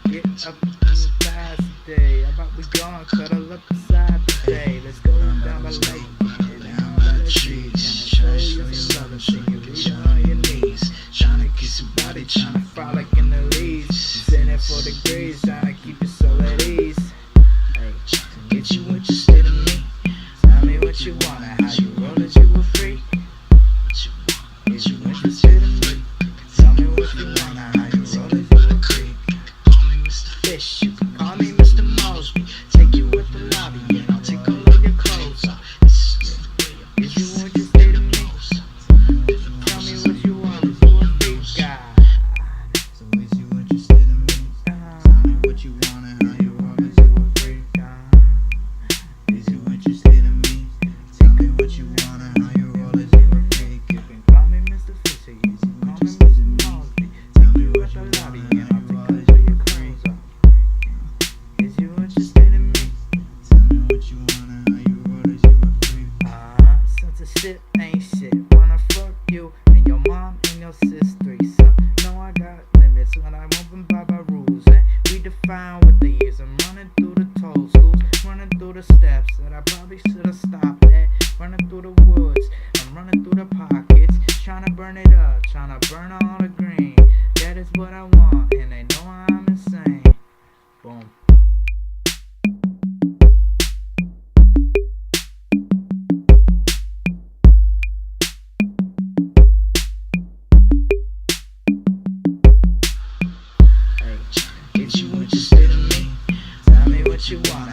Get up in the fast today. How about we gone, cuddle up beside the bay. Let's go down by lake and down by the trees. Tryna show you some love, so you reach on your knees. Tryna kiss your body, tryna frolic in the leaves. Sitting for the breeze, tryna keep your soul at ease. Hey, get you interested in me. Tell me what you want and how you roll it, you a freak. Is you interested in me? Tell me what you want and how you roll it, you a creep. Call me Mr. Fish, you can call me Mr. Mosby. Take you with the lobby and I'll take all of your clothes off. Is you interested in me? Tell me what you want, is you a freak guy? So is you interested in me? Tell me what you want and how you roll it, you a freak guy? Is you interested in me? Tell me what you want and how you roll it, you a freak. You can call me Mr. Fish, or you can call me Mr. Mosby. Take you with the lobby and I'll take all of your clothes off. Is you interested in me? Tell me what you want and how you roll it, you a freak. Since the shit ain't shit, wanna fuck you and your mom and your sis threesome. No, I got limits when I'm open by my rules, and we define what they is. I'm running through the toadstools, running through the steps that I probably should have stopped at. Running through the woods, I'm running through the pockets, trying to burn it up, trying to burn all the green. That is what I want, and they know I'm insane. Boom. Hey, is you interested in me? Tell me what you want.